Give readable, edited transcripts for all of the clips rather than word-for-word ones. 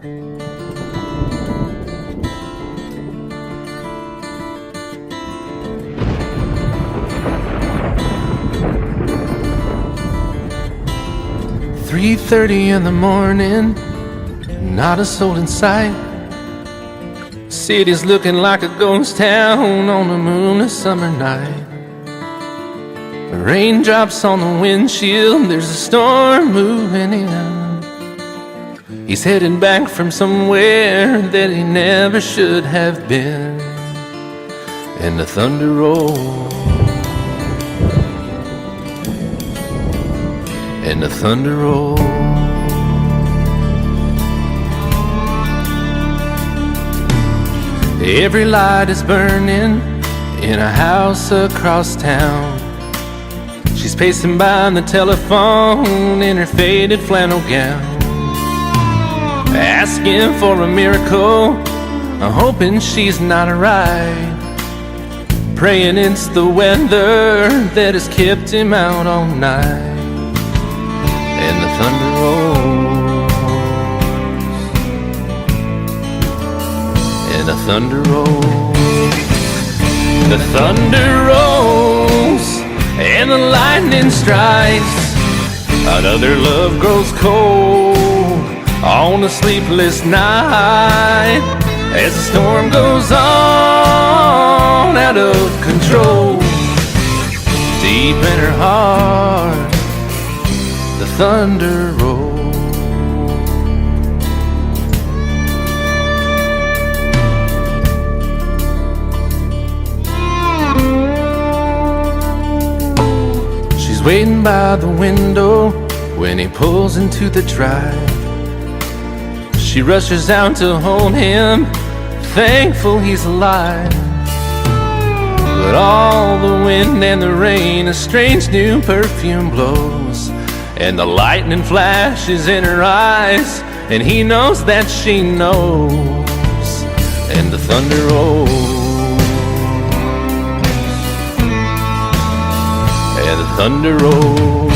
"3:30 in the morning, not a soul in sight. City's looking like a ghost town on a moonless summer night. Raindrops on the windshield, there's a storm moving in. He's heading back from somewhere that he never should have been. And the thunder rolls, and the thunder rolls. Every light is burning in a house across town. She's pacing by the telephone in her faded flannel gown, asking for a miracle, hoping she's not right, praying it's the weather that has kept him out all night. And the thunder rolls, and the thunder rolls. The thunder rolls, and the lightning strikes. Another love grows cold on a sleepless night, as the storm goes on out of control. Deep in her heart, the thunder rolls. She's waiting by the window when he pulls into the drive. She rushes out to hold him, thankful he's alive. But all the wind and the rain, a strange new perfume blows, and the lightning flashes in her eyes, and he knows that she knows. And the thunder rolls, and the thunder rolls.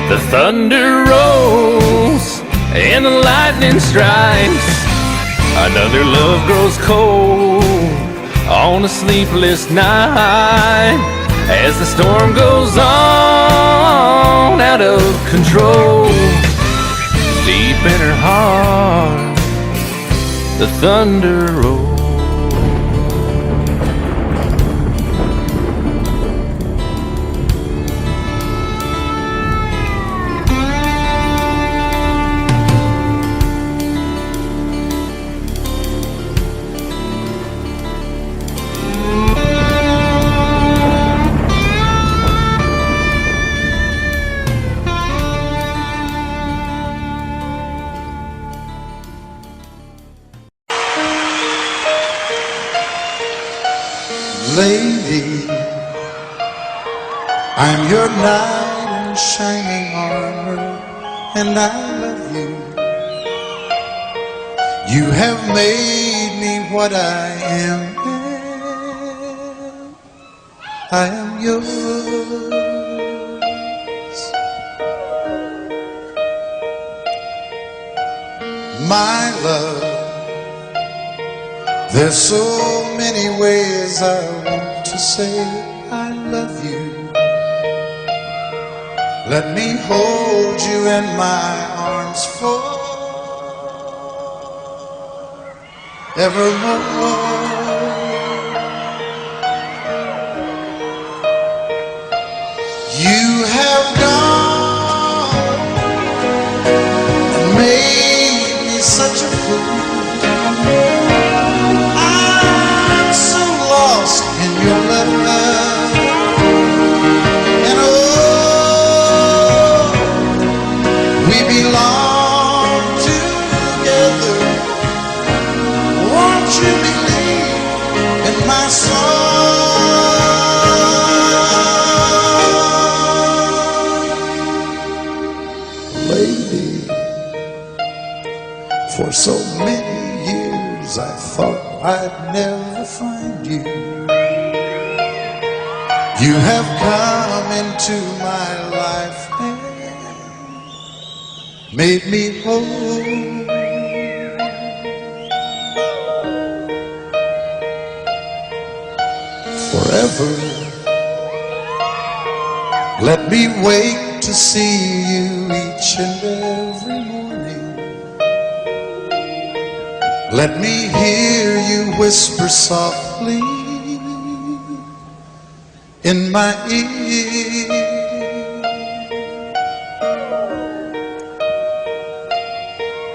The thunder rolls, and the lightning strikes. Another love grows cold on a sleepless night, as the storm goes on out of control. Deep in her heart, the thunder rolls. Lady, I'm your knight in shining armor, and I love you. You have made me what I am. I am yours. My love, there's so many ways I want to say I love you. Let me hold you in my arms forevermore. You have gone and made me such a fool. In your love, and oh, we belong together. Won't you believe in my song? Lady, for so many years I thought I'd never find you. You have come into my life, made me whole. Forever, let me wake to see you each and every morning. Let me hear you whisper softly in my ear.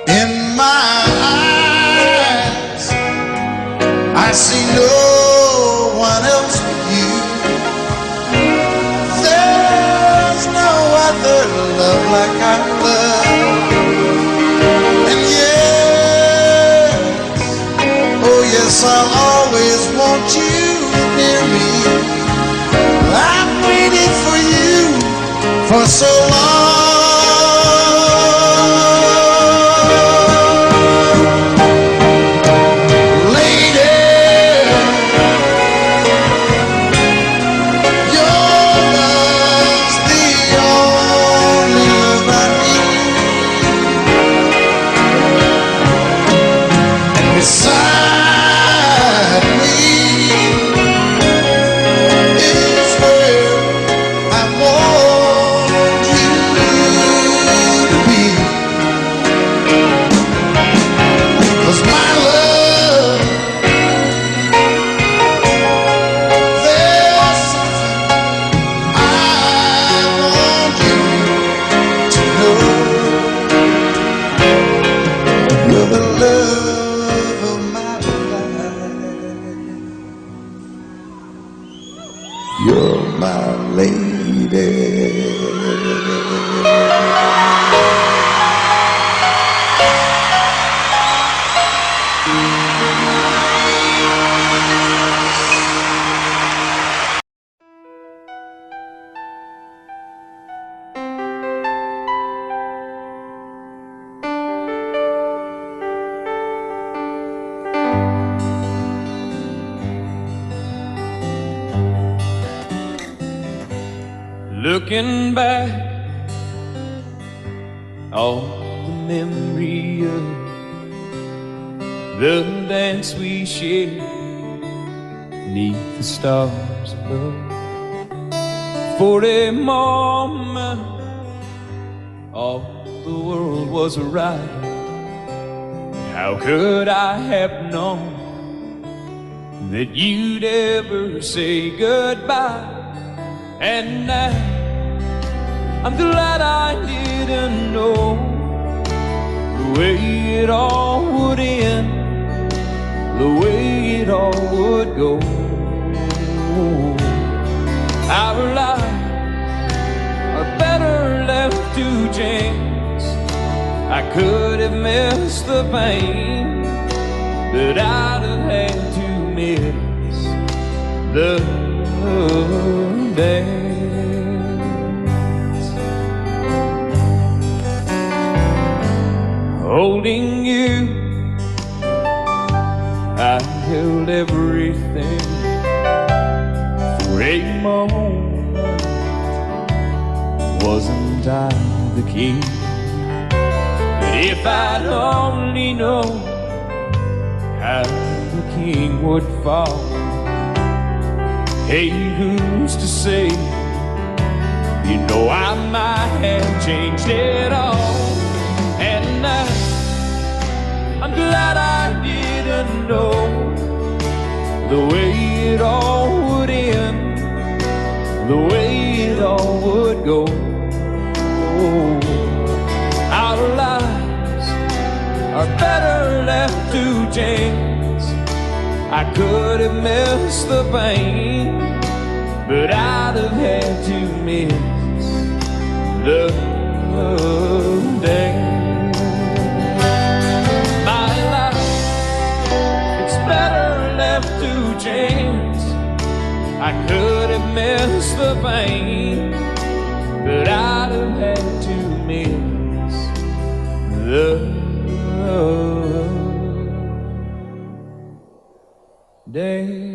In my eyes, I see no one else but you. There's no other love like our love. And yes, oh yes, I'll always want you near me. I've waited for you for so long. Beside me is where I want you to be. 'Cause my love, there's something I want you to know. You're the love of my life. You're my lady. Looking back on the memory of the dance we shared neath the stars above. For a moment, all the world was right. How could I have known that you'd ever say goodbye? And now I'm glad I didn't know the way it all would end, the way it all would go. Our lives are better left to chance. I could have missed the pain, but I'd have had to miss the dance. Holding you, I held everything. For a moment, wasn't I the king? But if I'd only known how the king would fall. Hey, who's to say? You know I might have changed it all. And I'm glad I didn't know the way it all would end, the way it all would go. Our lives are better left to chance. I could have missed the pain, but I'd have had to miss the day. My life, it's better left to chance. I could have missed the pain, but I'd have had to miss the days.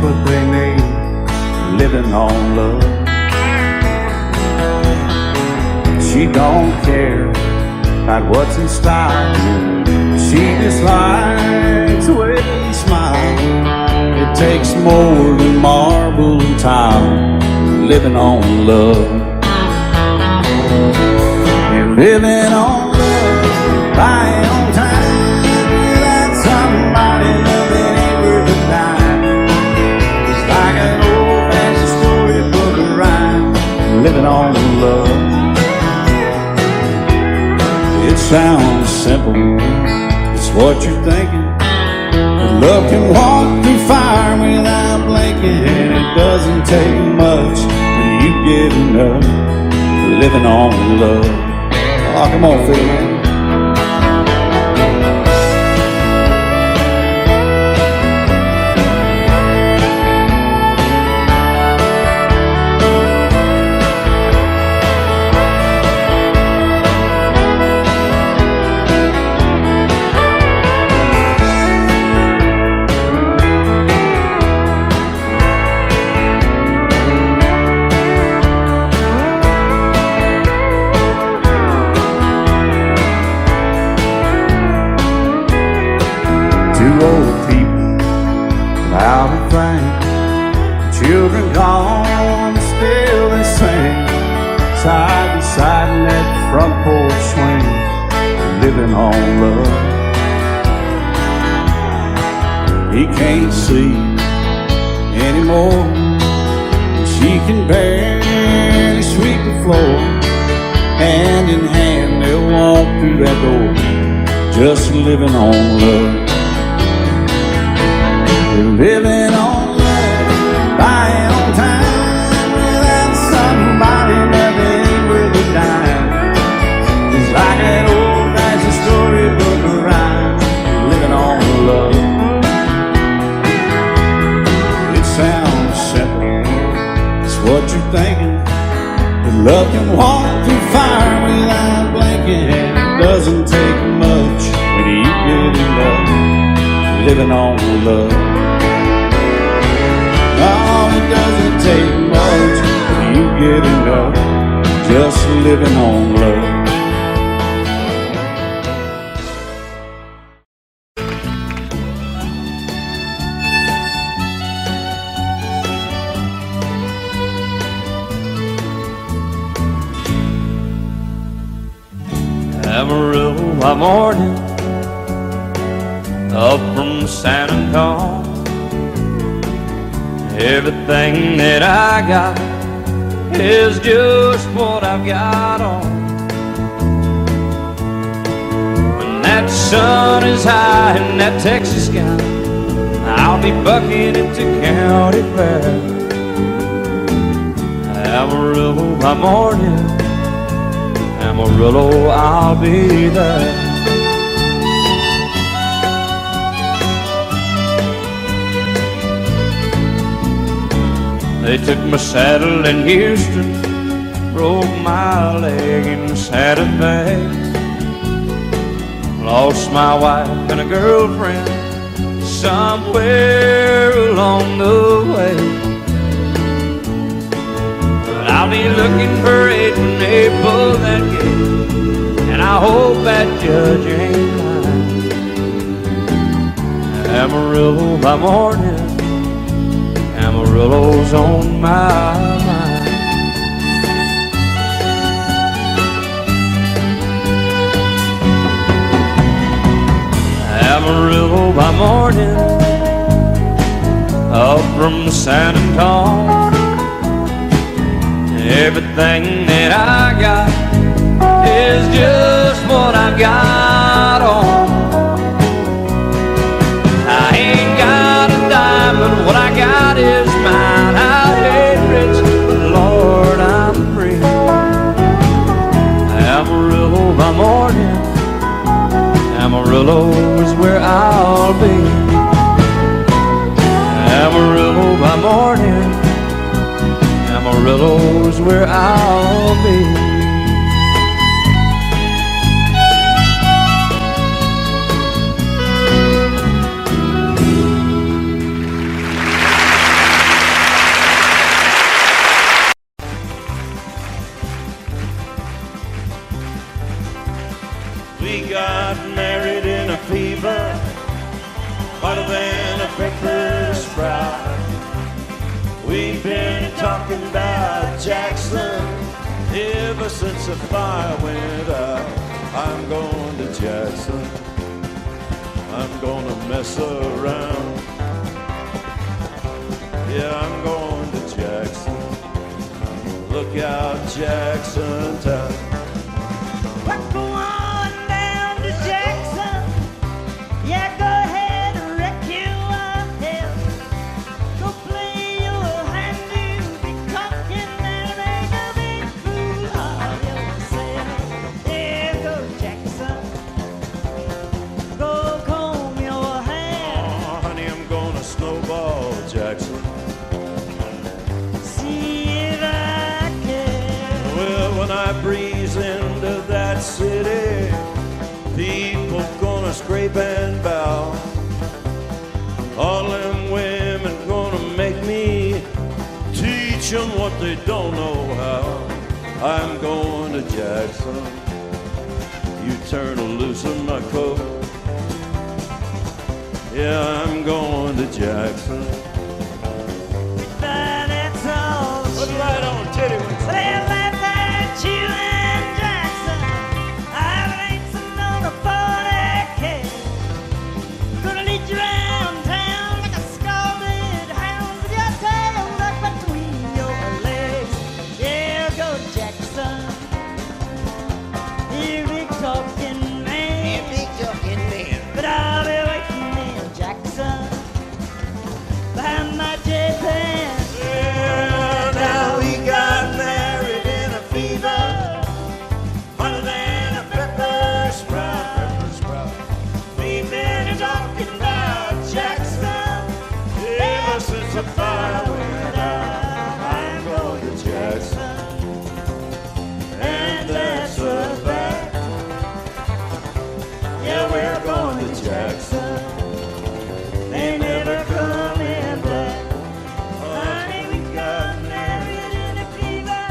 what they need, living on love. She don't care about what's in style. She just likes the way you smile. It takes more than marble and tile, living on love. You're living on love, buying on time. Without somebody loving ain't worth a dime. It's like an old-fashioned storybook of rhyme, living on love. It sounds simple, it's what you're thinking. But love can walk through fire without blinking. It doesn't take much when you get enough, living on love. Oh, come on, Phil, man. Two old people without a thing, children gone, but still they sing, side by side in that front porch swing, living on love. He can't see anymore, she can barely sweep the floor. Hand in hand they'll walk through that door, just living on love. Living on love, buying on time. Without somebody loving ain't worth a dime. It's like an old-fashioned storybook of rhyme, living on love. It sounds simple, it's what you're thinking. But love can walk through fire without blinking. It doesn't take much when you get enough, living on love. Oh, it doesn't take much when you get enough, just living on love. Amarillo by morning, up from San Antonio. Everything that I got is just what I've got on. When that sun is high in that Texas sky, I'll be bucking into county fair. Amarillo by morning, Amarillo, I'll be there. They took my saddle in Houston, broke my leg in Santa Fe. Lost my wife and a girlfriend somewhere along the way. But I'll be looking for it when they pull that gate, and I hope that judge ain't lying. Amarillo by morning, Amarillo's on my mind. Amarillo by morning, up from San Antonio. Everything that I got is just what I've got on. I ain't got a dime, but what I got is mine. I ain't rich, but Lord, I'm free. Amarillo by morning, Amarillo is where I'll be. Amarillo by morning, Amarillo is where I'll be. We've been talking about Jackson ever since the fire went out. I'm going to Jackson. I'm gonna mess around. Yeah, I'm going to Jackson. Look out, Jackson Town. We're going down to Jackson. Yeah, go ahead and wreck your head. Go play your hand, you'll be talking and make a big fool of yourself. Yeah, go Jackson. Go comb your hair. Oh, honey, I'm gonna snowball Jackson. When I breeze into that city, people gonna scrape and bow. All them women gonna make me teach them what they don't know how. I'm going to Jackson. You turn loose in my coat. Yeah, I'm going to Jackson. That's all. Put right on, titty wings. You and Jackson, I've racing on a 40K. Gonna lead you around town like a scalded hound with your tail tucked between your legs. Yeah, go Jackson. You big talking man. Yeah, big talking man. But I'll be waiting in Jackson behind my J-Pan. Yeah, now we got married in a fever, hotter than a pepper sprout. We've been talking about Jackson ever since the fire went out. I'm going to Jackson, and that's a fact. Yeah, we're going to Jackson. They never coming back. Honey, we got married in a fever.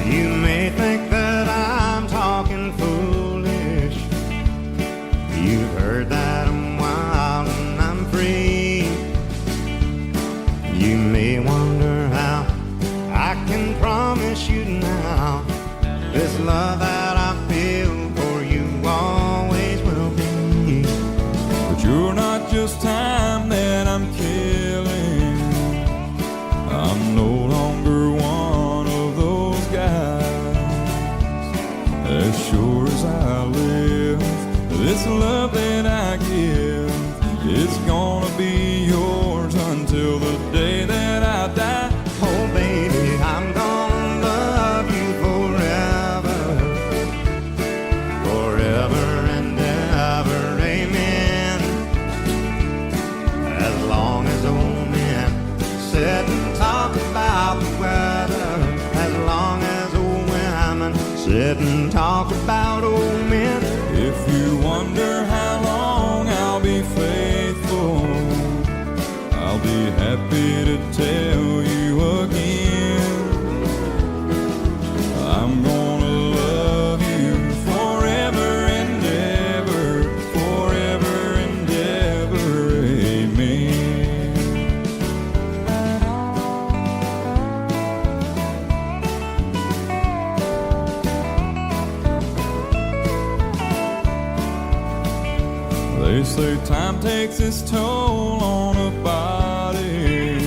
You may think that I'm talking foolish. You've heard that I'm wild and I'm free. You may wonder how I can promise you now this love that I feel for you always will be. But you're not just time that I'm killing. I'm no longer one of those guys. As sure as I live, this love that I give, it's gonna be yours until the day that I die. Oh baby, I'm gonna love you forever, forever and ever, amen. As long as old men sit and talk about the weather, as long as old women sit and talk about old men. If you wonder how long I'll be faithful, I'll be happy to tell you again. I'm gonna love you forever and ever, forever and ever, amen. They say time takes its toll on a body,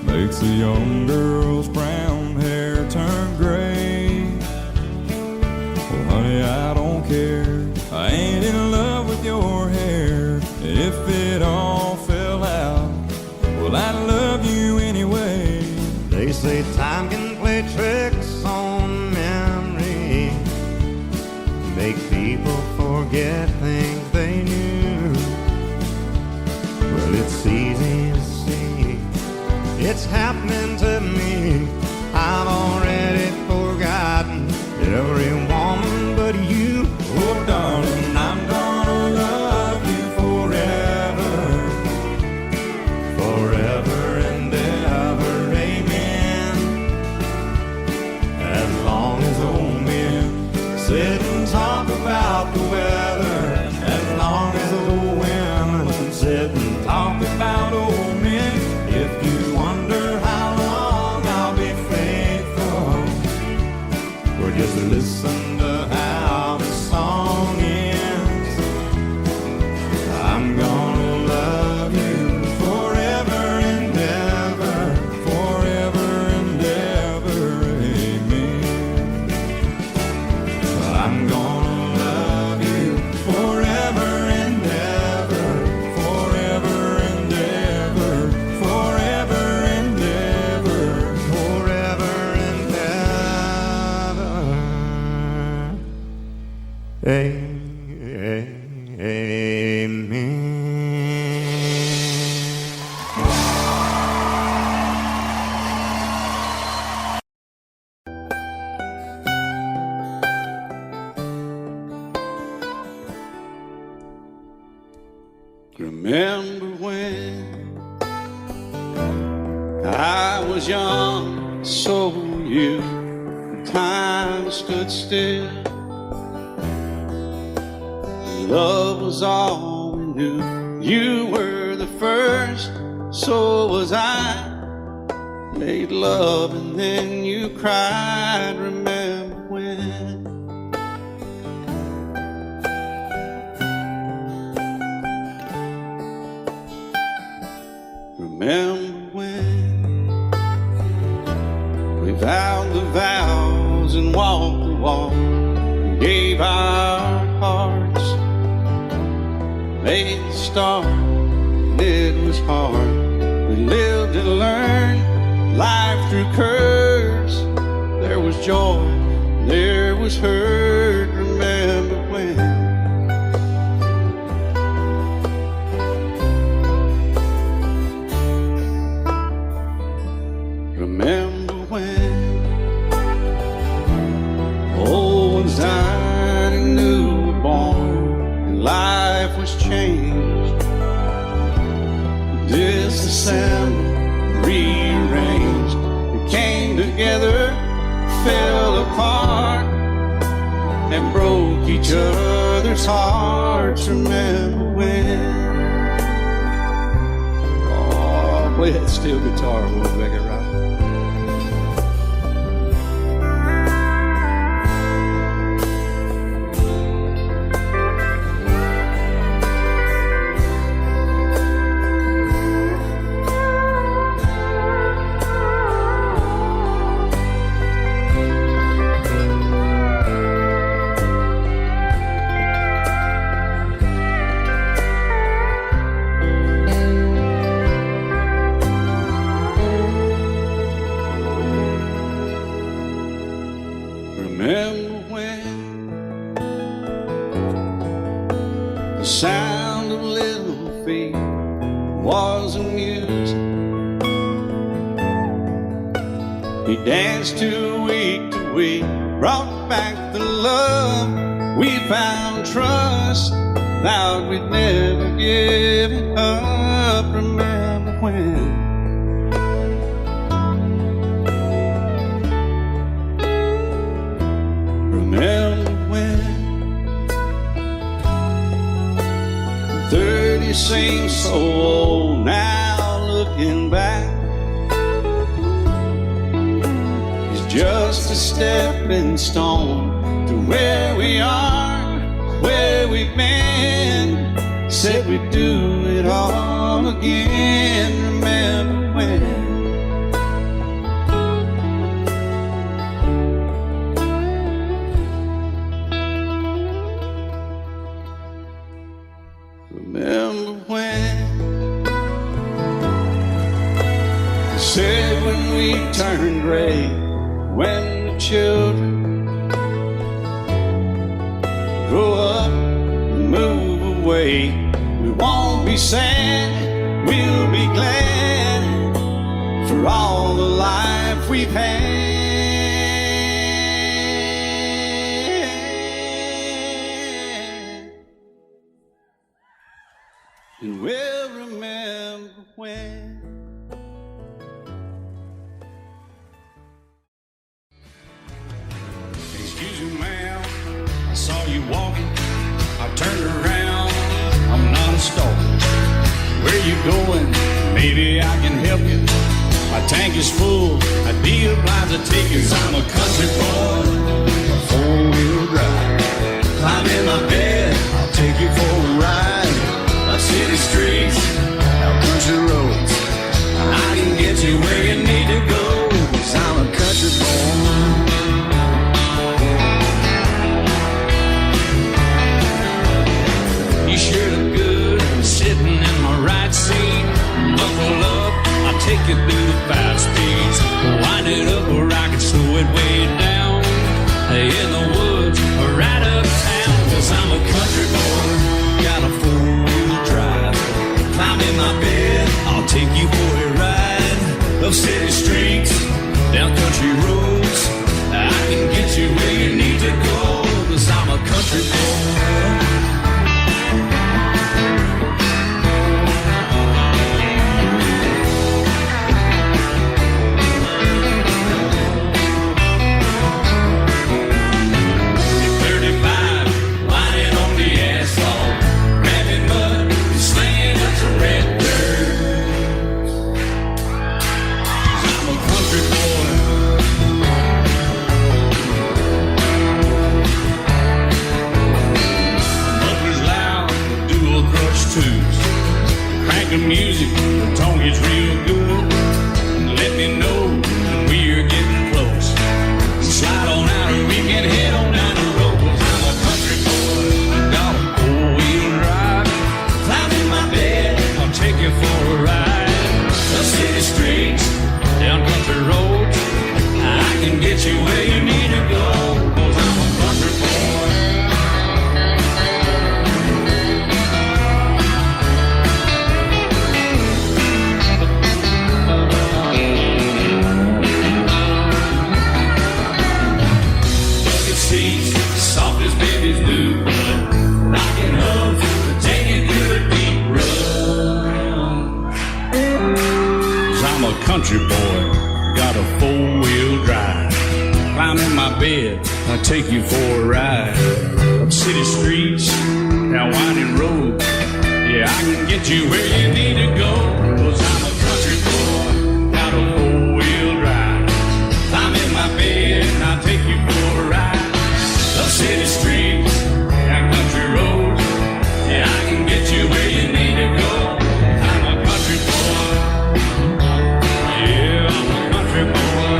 makes a young girl's brown hair turn gray. Well, honey, I don't care. I ain't in love with your hair. If it all fell out, well, I love you anyway. They say time can play tricks on memory, make people forget things they knew. Well, it's easy to see, it's happening to me. I've already forgotten every woman but you. Oh, darling, I'm gonna love you forever, forever and ever, amen. As long as old men sit and talk about the weather, Remember when I was young, so were you, and time stood still. Love was all we knew. You were the first, so was I. Made love and then you cried. Remember when? Remember when we vowed the vows and walked the walk, and gave our hearts, made the start, and it was hard. We lived and learned life through curves. There was joy, there was hurt. Remember when? Remember when old ones died and new were born, and life was changed, disassembled, rearranged. We came together, fell apart, and broke each other's hearts. Remember when? Oh, play that steel guitar, we'll make it right. Remember when the sound of little feet was a music he danced to week, brought back the love we found, trust, vowed we'd never give it up. Remember when? Remember when 30 seems so old now, looking back. It's just a stepping stone to where we are, where we've been. Said we'd do it all again. Remember when? Remember when they said when we turn gray, when the children grow up and move away, we won't be sad, we'll be glad for all the life we've had. And we'll remember when. Excuse me, ma'am, I saw you walking. I turned around, I'm not a stalker. Where you going? Maybe I can help you. My tank is full, I'd be obliged to take you. 'Cause I'm a country boy, a four-wheel drive. Climb in my bed, I'll take you for a ride. Our city streets, our country roads, I can get you where you need to go. 'Cause I'm a country boy. You sure look good sitting in my right seat. Buckle up, I'll take you through the 5 speeds. Wind it up where I can slow it way down. In the woods or right uptown. 'Cause I'm a the music, the tone gets real good. Let me know when we're getting close. Slide on out and we can head on down the road. 'Cause I'm a country boy, got a four-wheel drive. Climb in my bed, I'll take you for a ride. The city streets, down country roads, I can get you where you need to go. 'Cause I'm a country boy. Bucket seats, soft as babies do, rocking hubs, taking good deep run. 'Cause I'm a country boy, got a four-wheel drive. Climb in my bed, I'll take you for a ride. Up city streets, down winding roads, yeah, I can get you where you need to go. 'Cause I'm a country boy, got a four-wheel drive. Climb in my bed, I'll take you for a ride. Up city streets, down country roads, yeah, I can get you where you need to go. I'm a country boy. Yeah, I'm a country boy.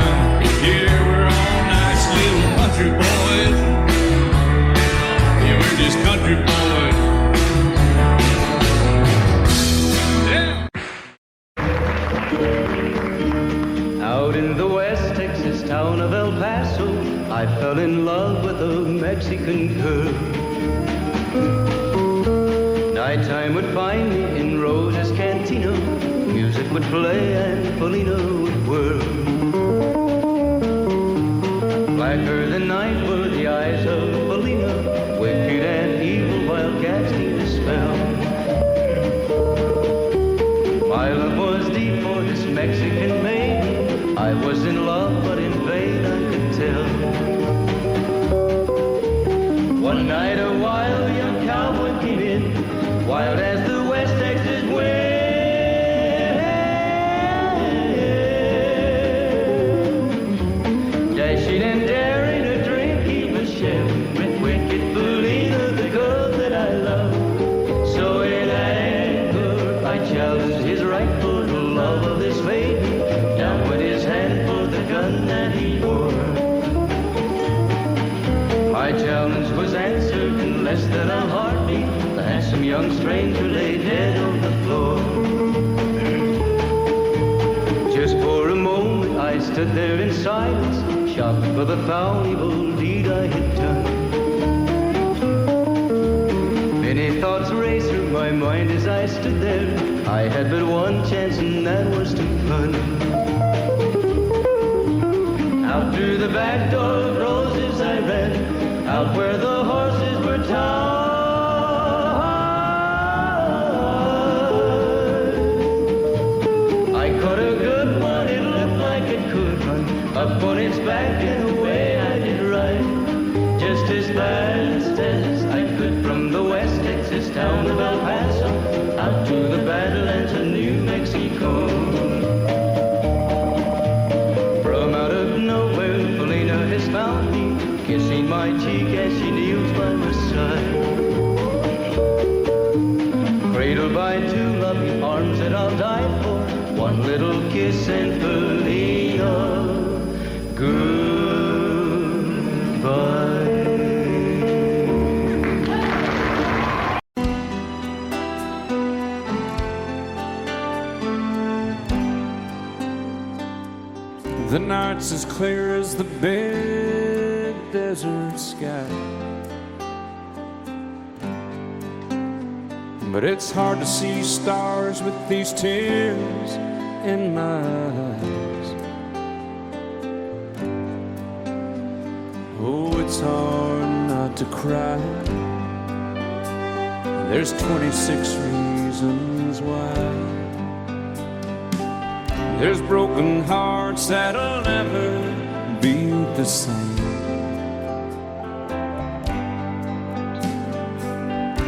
Yeah, we're all nice little country boys. Yeah, we're just country boys. Yeah. Out in the West Texas town of El Paso, I fell in love with a Mexican girl. Nighttime would find me in Rose's Cantina. Music would play and Felina would whirl. Blacker than night were the eyes of Felina, wicked and evil while cats need a spell. My love was deep for this Mexican maiden. I was in love, but in vain I could tell. One night a wild young cowboy came in, wild as the West Texas wind. Dashing and daring to drink he was sharing with wicked Felina, the girl that I love. So in anger I challenged his right for the love of this maiden. Down went his hand for the gun that he wore. My challenge was answered in less than a heartbeat. The handsome young stranger laid dead on the floor. Just for a moment I stood there in silence, shocked for the foul evil deed I had done. Many thoughts raced through my mind as I stood there. I had but one chance and that was to run. Out through the back door of Roses I ran, out where the horses were tied. I caught a good one, it looked like it could run, up on its back and away I did ride. Just as fast as I could from the West Texas town of El Paso, out to the Badlands of New Mexico. From out of nowhere, Felina has found me, kissing my cheek as she kneels by my side. Cradled by two loving arms that I'll die for, one little kiss and Felina, goodbye. The night's as clear as the big desert sky, but it's hard to see stars with these tears in my eyes. Oh, it's hard not to cry. There's 26 reasons why. There's broken hearts that'll never be the same.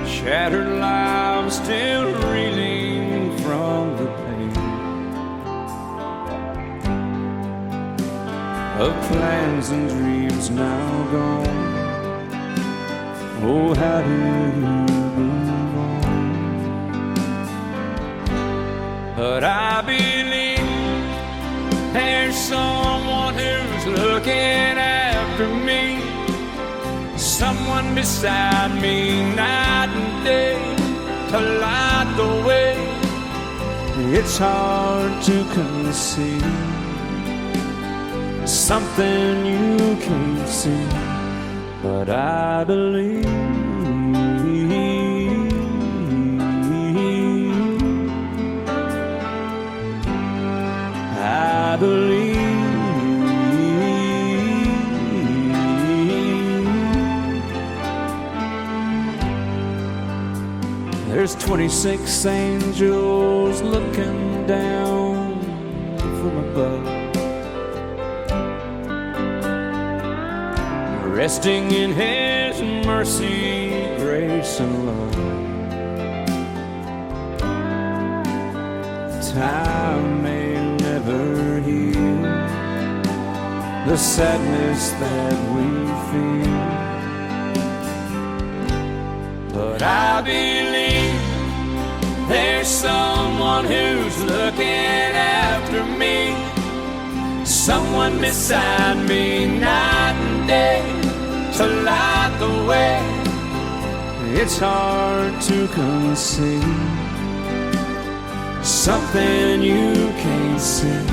Shattered lives still reeling from the pain of plans and dreams now gone. Oh, how do you move on? someone who's looking after me, someone beside me night and day to light the way. It's hard to conceive something you can't see, but I believe. I believe. There's 26 angels looking down from above, resting in His mercy, grace, and love. Time may never heal the sadness that we feel, but I believe there's someone who's looking after me, someone beside me night and day to light the way. It's hard to conceive something you can't see,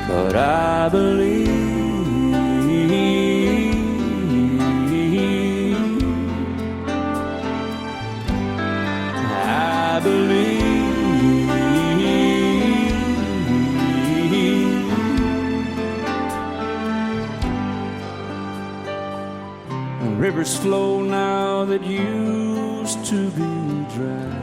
but I believe. I believe. Rivers flow now that used to be dry,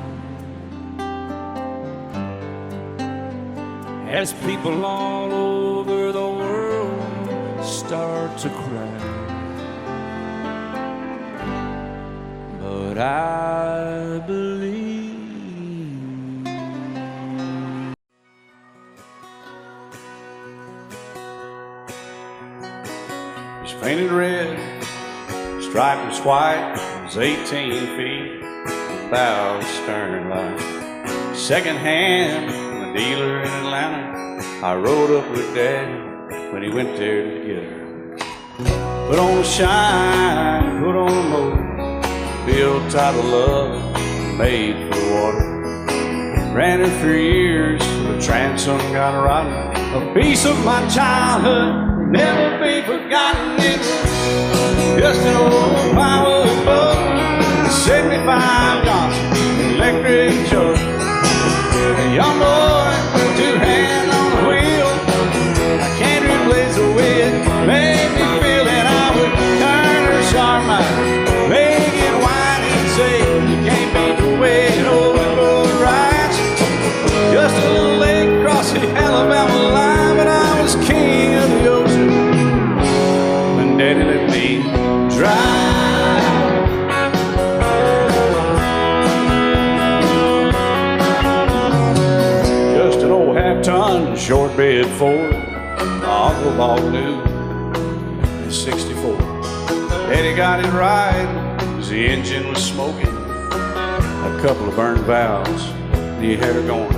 as people all over the world start to cry. But I believe. He's painted red, striped was white, was 18 feet, about stern line. Second hand, a dealer in Atlanta. I rode up with Dad when he went there to get her. Put on a shine, put on a motor, built out of love, made for water. Ran her for years, the transom got rotten. A piece of my childhood, never be forgotten. It was just an old firewood boat, 75 Johnson, electric choke. A young boy, two hands on the wheel. I can't replace the way it made me feel that I would turn her sharp mind, make it whine and say, you can't beat the way it always goes right. Just a little lake across the Alabama line, but I was king of the ocean when Daddy let me drive. Just an old half-ton short bed Ford my uncle bought new in '64. Daddy got it right as the engine was smoking, a couple of burned valves, and he had her going.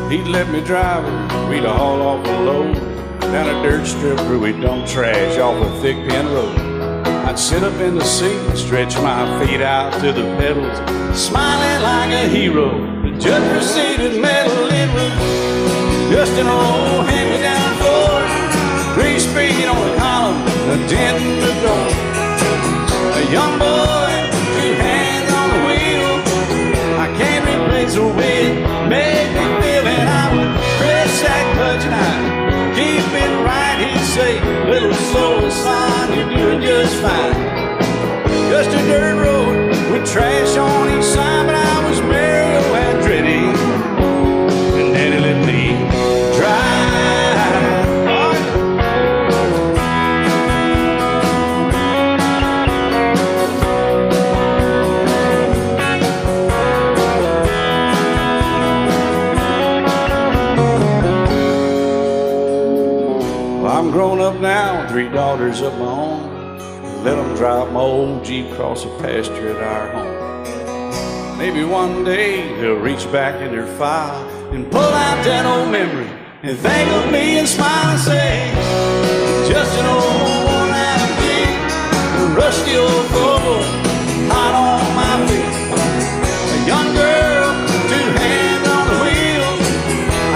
He'd let me drive her, we'd haul off a load down a dirt strip where we'd dump trash off a thick pin road. I'd sit up in the seat and stretch my feet out to the pedals, smiling like a hero. The judge proceeded metal, it was just an old hand-me-down Ford, 3-speed on the column, a dent in the door. A young boy, two hands on the wheel. I can't replace the way it made me feel, and I would press that clutch and I'd keep it right. He'd say, little soul, son, you're doing just fine. Just a dirt road with trash on each side, but I was Mario Andretti, and Daddy let me drive. I'm grown up now, 3 daughters of my own. Let them drive my old Jeep across the pasture at our home. Maybe one day they'll reach back in their file and pull out that old memory and think of me and smile and say, just an old worn-out gig, a rusty old Volvo, hot on my feet. A young girl, two hands on the wheel.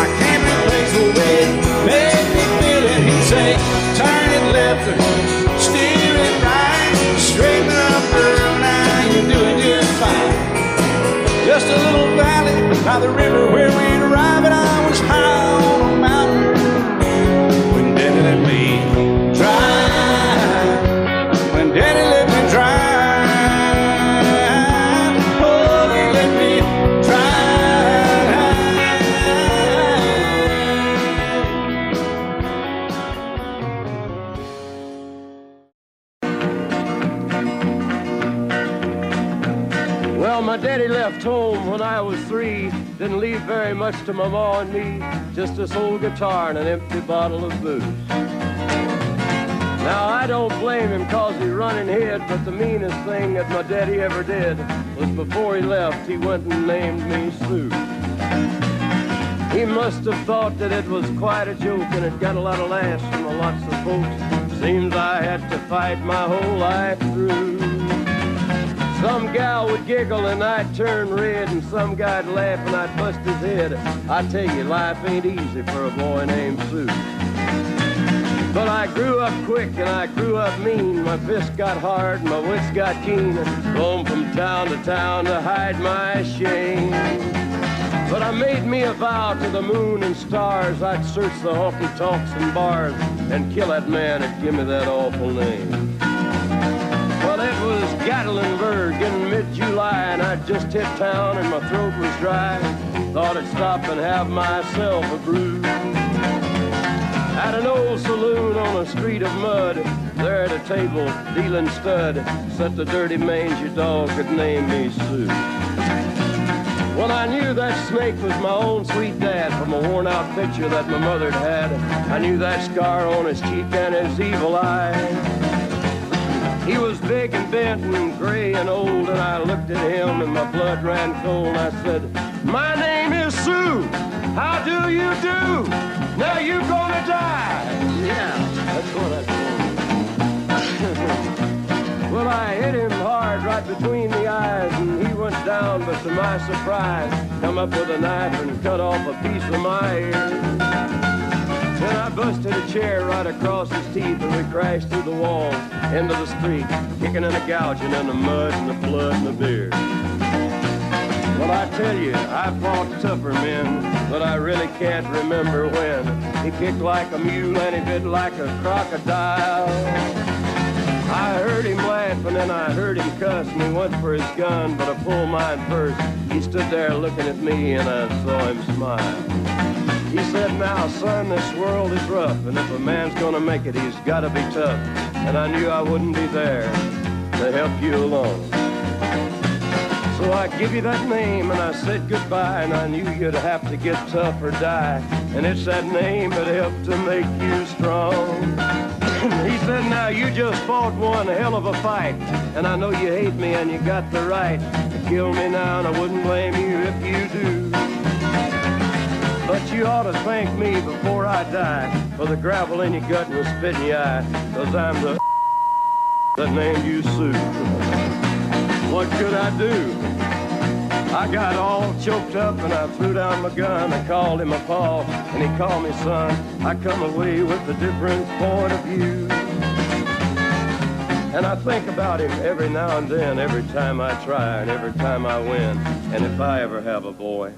I can't replace the way it made me feel it. He'd say, turn it left or steer it right, straighten up, girl, now you're doing just fine. Just a little valley by the river where we'd arrive, and I was high on a mountain when Daddy let me drive. When Daddy let me drive, oh, he let me Well, my daddy left home when I was 3. Didn't leave very much to my ma and me. Just this old guitar and an empty bottle of booze. Now, I don't blame him 'cause he running hid, but the meanest thing that my daddy ever did was before he left, he went and named me Sue. He must have thought that it was quite a joke, and it got a lot of laughs from lots of folks. Seems I had to fight my whole life through. Some gal would giggle and I'd turn red, and some guy'd laugh and I'd bust his head. I tell you, life ain't easy for a boy named Sue. But I grew up quick and I grew up mean. My fists got hard and my wits got keen. Roamed from town to hide my shame. But I made me a vow to the moon and stars, I'd search the honky-tonks and bars and kill that man that give me that awful name. Well, it was Gatlinburg in mid-July, and I'd just hit town and my throat was dry. Thought I'd stop and have myself a brew. At an old saloon on a street of mud, there at a table, dealing stud, sat the dirty mangy dog that named me Sue. Well, I knew that snake was my own sweet dad from a worn-out picture that my mother'd had. I knew that scar on his cheek and his evil eye. He was big and bent and gray and old, and I looked at him and my blood ran cold. And I said, my name is Sue. How do you do? Now you're gonna die. Yeah, that's what I told him. Well, I hit him hard right between the eyes, and he went down, but to my surprise, come up with a knife and cut off a piece of my ear. Then I busted a chair right across his teeth, and we crashed through the walls into the street, kicking and a gouging in the mud and the blood and the beer. Well, I tell you, I fought tougher men, but I really can't remember when. He kicked like a mule and he bit like a crocodile. I heard him laugh and then I heard him cuss, and he went for his gun, but I pulled mine first. He stood there looking at me and I saw him smile. He said, now, son, this world is rough, and if a man's gonna make it, he's gotta be tough. And I knew I wouldn't be there to help you along. So I give you that name and I said goodbye, and I knew you'd have to get tough or die. And it's that name that helped to make you strong. He said, now you just fought one hell of a fight, and I know you hate me and you got the right to kill me now, and I wouldn't blame you if you do. But you ought to thank me before I die for the gravel in your gut and the spit in your eye, 'cause I'm the that named you Sue. What could I do? I got all choked up and I threw down my gun. I called him a paw and he called me son. I come away with a different point of view. And I think about him every now and then, every time I try and every time I win. And if I ever have a boy,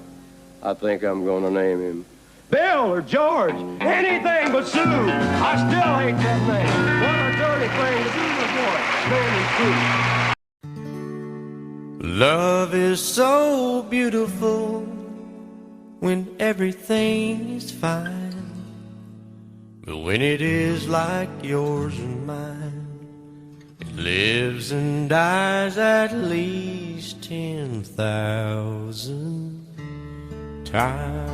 I think I'm gonna name him Bill or George, anything but Sue. I still hate that name. What a dirty thing to do with a boy. Name him Sue. Love is so beautiful when everything's fine, but when it is like yours and mine, it lives and dies at least 10,000 times.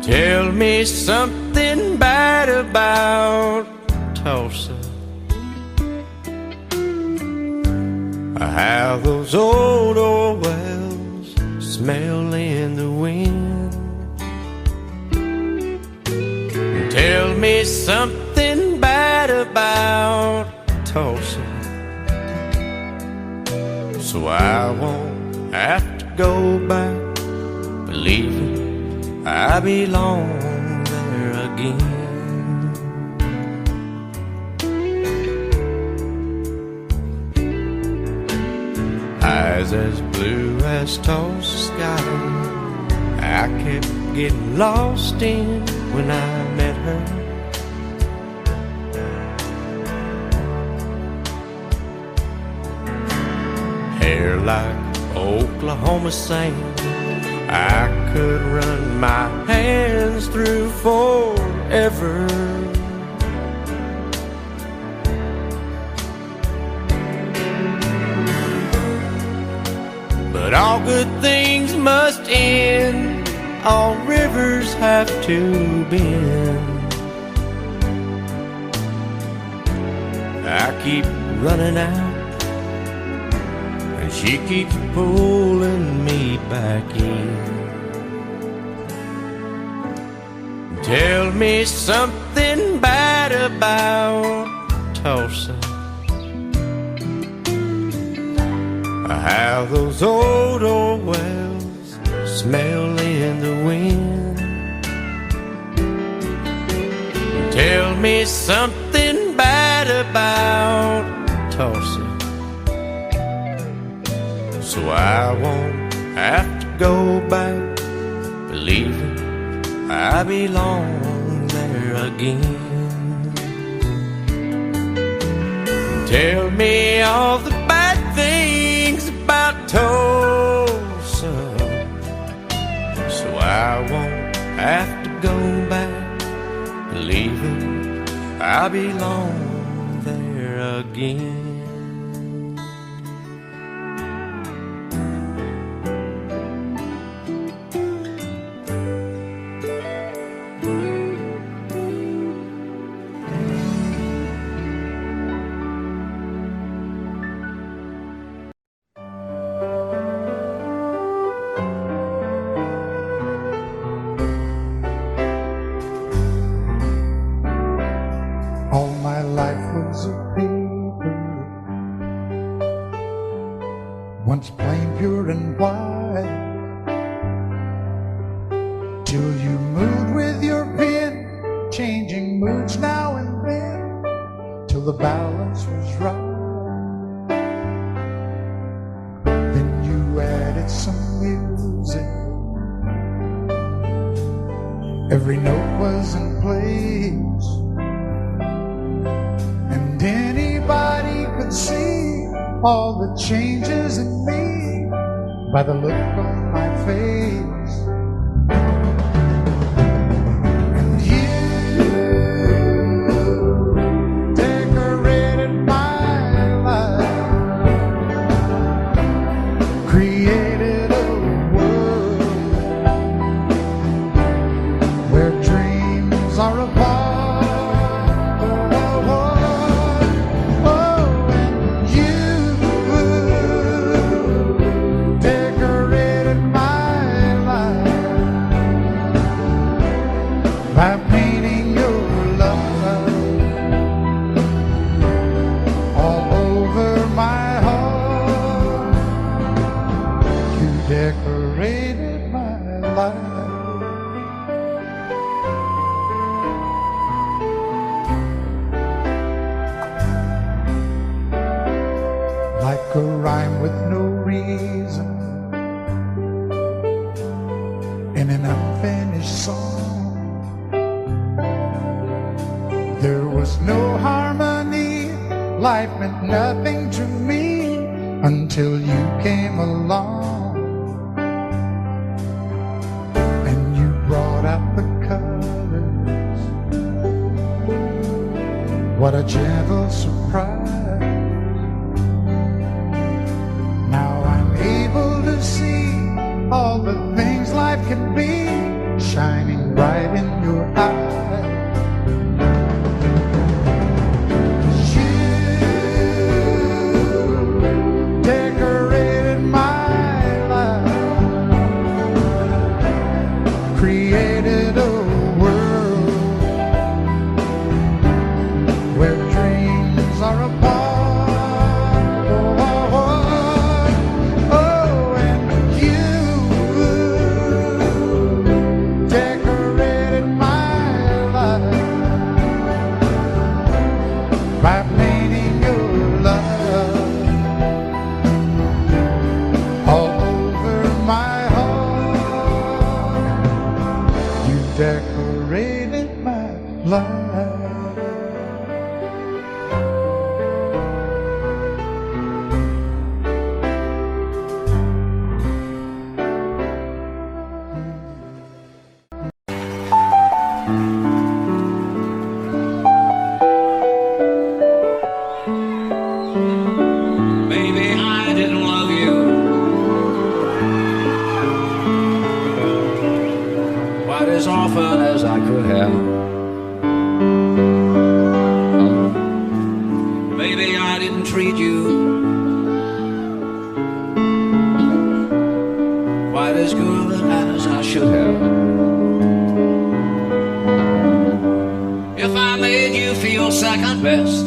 Tell me something bad about Tulsa, how those old wells smell in the wind. Tell me something bad about Tulsa, so I won't have to go back believing I belong there again. Eyes as blue as Tulsa sky, I kept getting lost in when I met her. Hair like Oklahoma sand, I could run my hands through forever. But all good things must end, all rivers have to bend. I keep running out, and she keeps pulling me back in. Tell me something bad about Tulsa, how those old wells smell in the wind. Tell me something bad about Tulsa, so I won't have to go back believing I belong there again. Tell me all the bad things about Tulsa, so I won't have to go back believing I belong there again. All my life was a paper, once plain, pure and white, till you moved with your pen, changing moods now and then, till the balance was right. Then you added some music, every note was in place, and anybody could see all the changes in me by the look on my face. And you decorated my life, created a world where dreams are apart. By painting your love all over my heart, you decorated my life. Like a rhyme with no reason in an unfinished song, there was no harmony, life meant nothing to me until you came along. And you brought out the colors, what a gentle surprise. Now I'm able to see all the things life can be, shining bright in your eyes. Decorated my life far apart. Oh, and you decorated my life by painting your love all over my heart. You decorated my life. Maybe I didn't love you quite as often as I could have. Maybe I didn't treat you quite as good as I should have. If I made you feel second best,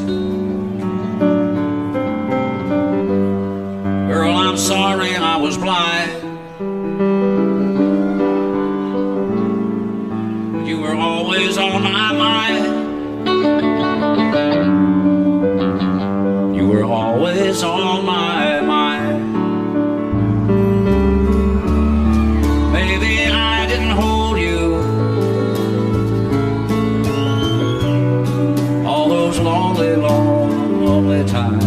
girl, I'm sorry I was blind. You were always on my mind. You were always on my mind. Maybe I didn't hold you all those lonely, lonely times.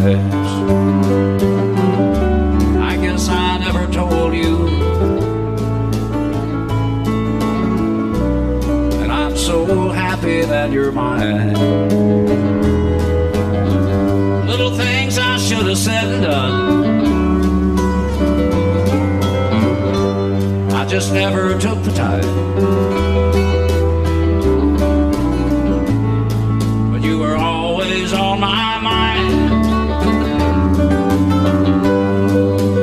I guess I never told you, and I'm so happy that you're mine. Little things I should have said and done, I just never took the time. But you were always on my mind.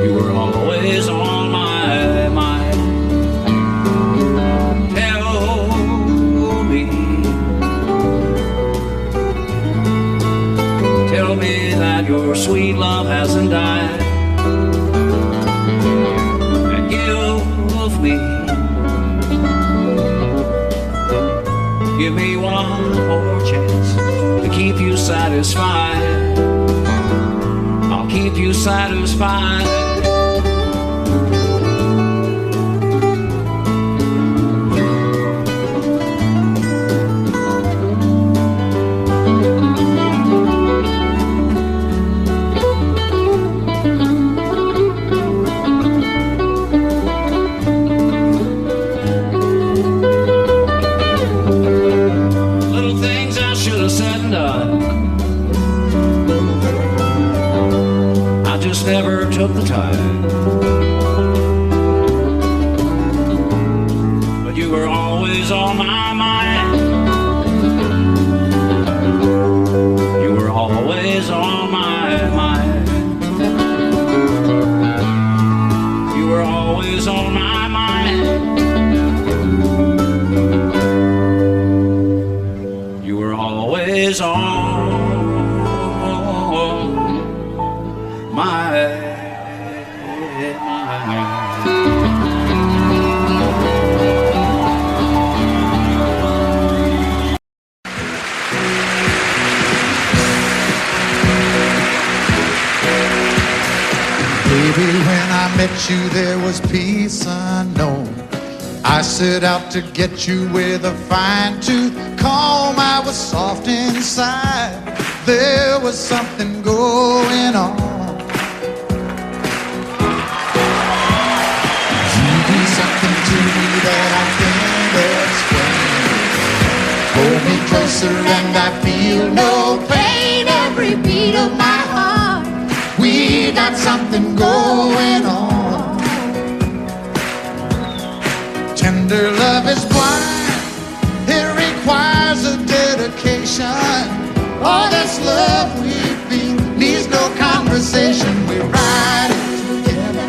You were always on my mind. Tell me that your sweet love hasn't died, and give me one more chance to keep you satisfied. I'll keep you satisfied. Never took the time, but you were always on my mind. You were always on my mind. You were always on my mind. You were always on Baby, when I met you, there was peace unknown. I set out to get you with a fine-tooth comb. I was soft inside. There was something going on. You do something to me that I can't explain. Hold me closer and I feel no pain. Every beat of my heart, we got something going on. Tender love is blind. It requires a dedication. All this love we feel needs no conversation. We're riding together,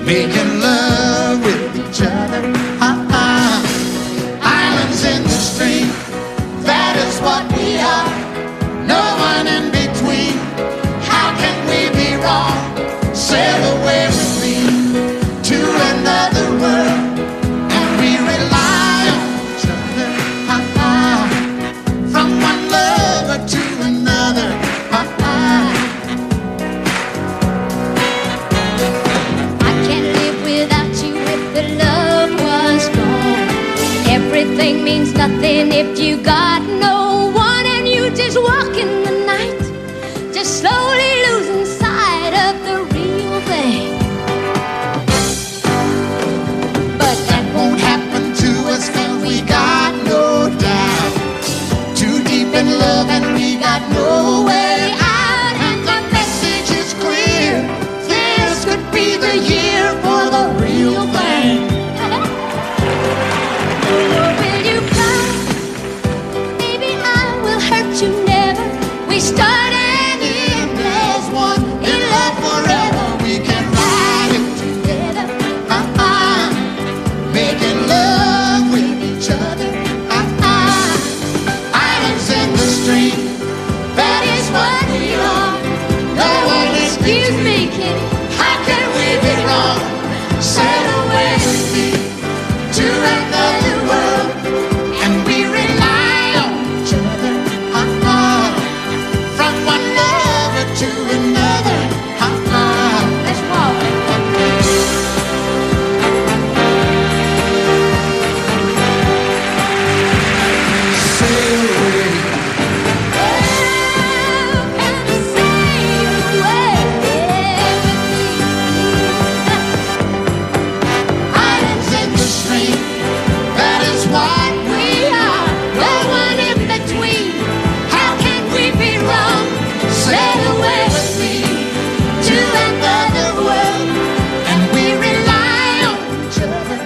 making love with each other, Islands in the stream, that is what we are. No If you got no one and you just walk in the night, just slowly losing sight of the real thing. But that won't happen to us, 'cause we got no doubt. Too deep in love and we got no way out. And the message is clear, this could be the year for the real thing. Will you come? Maybe I will hurt you never. We start and end as one, in love forever. We can ride it Together, making love with each other. Islands in the stream, that is what we are. no one is Excuse me, kid. How can we be wrong? Sail away with me to another world, and we rely on each other. From one lover to another. Let's walk. Sail away. Islands in the stream, that is what we are. No one in between. How can we be wrong? Sail away with me to another world, and we rely on each other.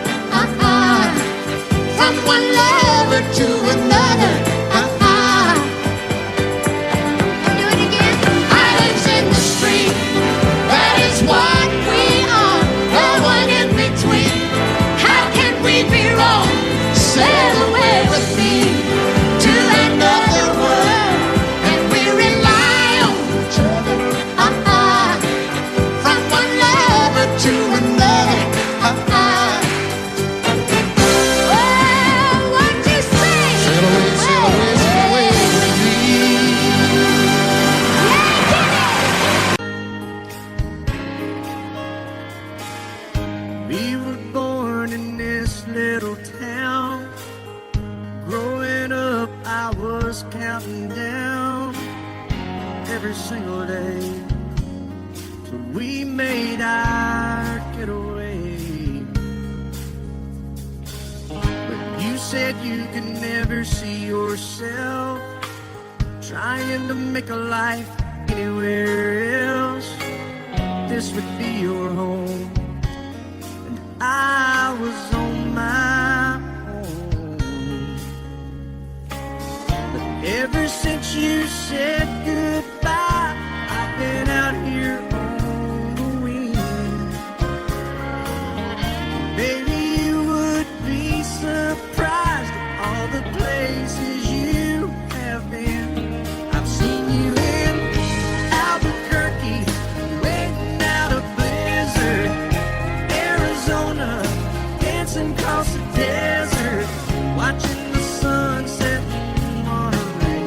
From one lover to another. Do it again. Islands in the stream, that is what we are. No one in between. How can we be wrong? Sail away with me to another world, and we rely on each other. From one lover to another. Well, what you say? Sail away, sail away, sail away with me. We were born in this little town. Growing up, I was counting down every single day till we made our getaway. But you said you could never see yourself trying to make a life anywhere else. This would be your home. I was on my own. But ever since you said goodbye, I've been out here on the wing. Baby, you would be surprised at all the places you have been. I've seen you in Albuquerque, waiting out a blizzard. Arizona, dancing across the desert, watching the sunset in Monterey.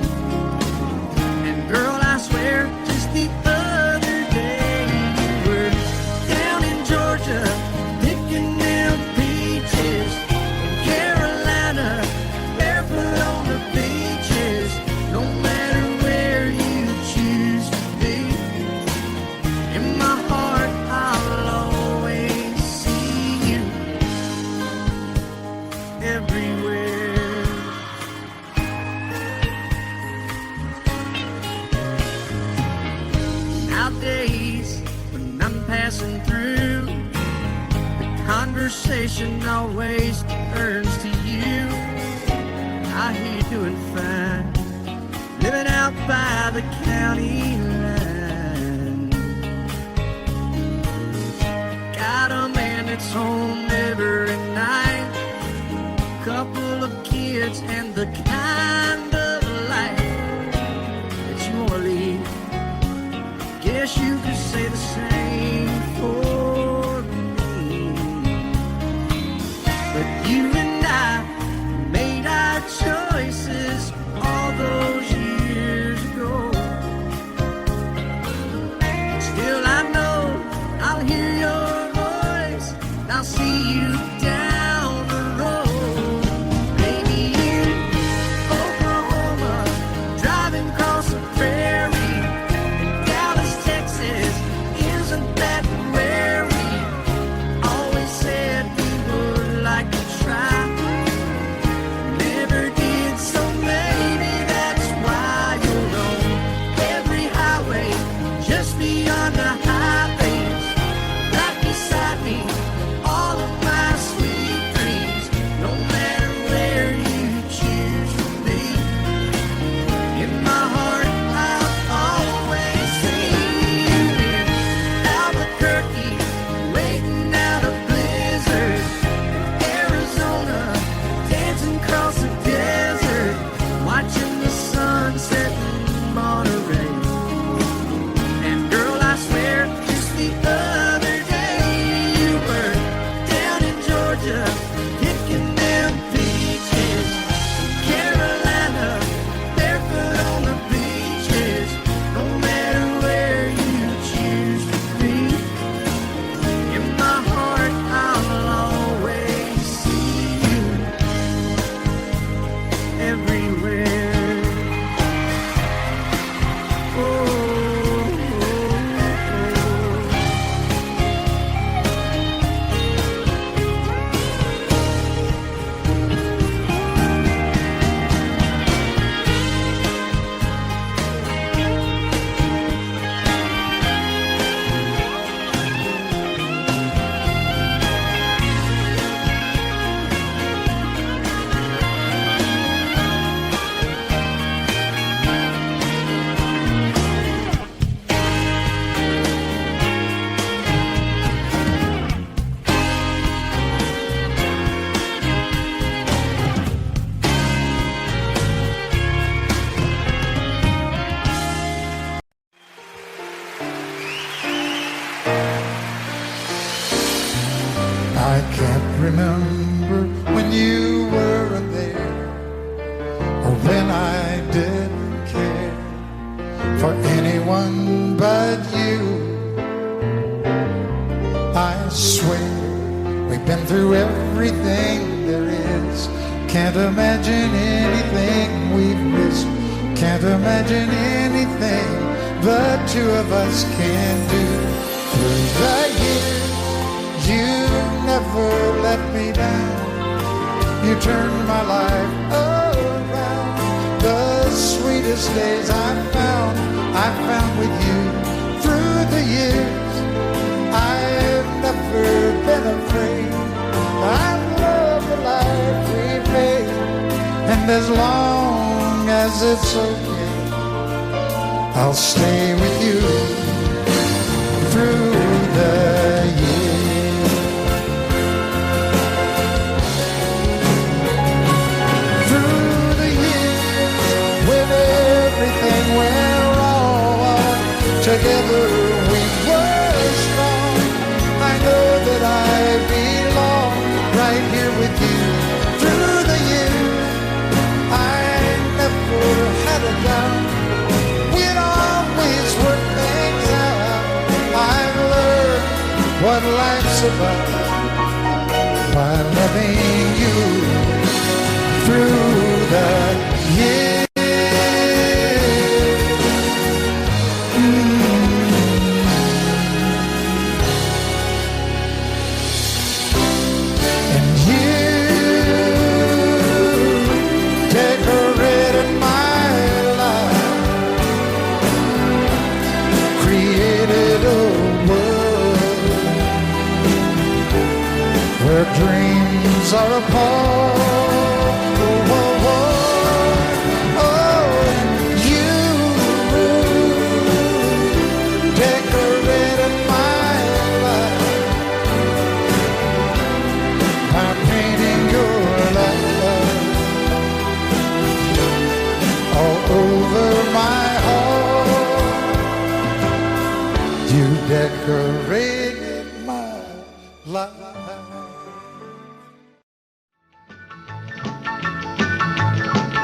And girl, I swear, just the other day you were down in Georgia, picking them peaches. In Carolina, barefoot on the beaches. No matter where you choose to be, in my heart I'll always see you everywhere. Nowadays, when I'm passing through, the conversation always turns to you. I hear you doing fine, living out by the county line. Got a man that's home every night, couple of kids, and the kind of life that you wanna lead. Guess you could say the same for me. But you and I made our choices all those years ago. Still I know I'll hear your voice, and I'll see you down the road. Maybe in remember when you weren't there, or when I didn't care for anyone but you. I swear we've been through everything there is. Can't imagine anything we've missed. Can't imagine anything the two of us can do. Through the years, you never let me down. You turned my life around. The sweetest days I found with you. Through the years, I've never been afraid. I love the life we made, and as long as it's okay, I'll stay with you through the years. Through the years, when everything went wrong, together we were strong. I know that I belong right here with you. Through the years, I never had a doubt. We'd always work things out. I've learned what life's about by loving you through the years. Dreams are apart. Oh, oh, oh, oh. You decorated my life by painting your love all over my heart. You decorated my life.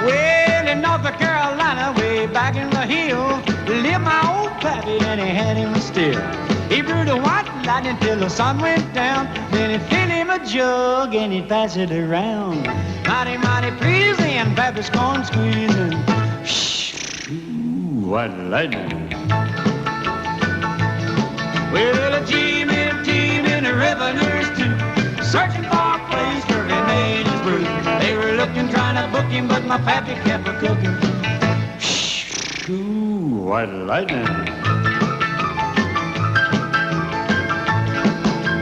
Well, in North Carolina, way back in the hills, lived my old pappy and he had him still. He brewed a white lightning till the sun went down. Then he filled him a jug and he'd pass it around. Mighty, mighty pleasing, pappy's corn squeezing. Shh, ooh, white lightning. Well, a team in the revenues too, searching for a place where he made his brew. They were looking, trying to book him, but my pappy kept a cooking. Shh, ooh, white lightning.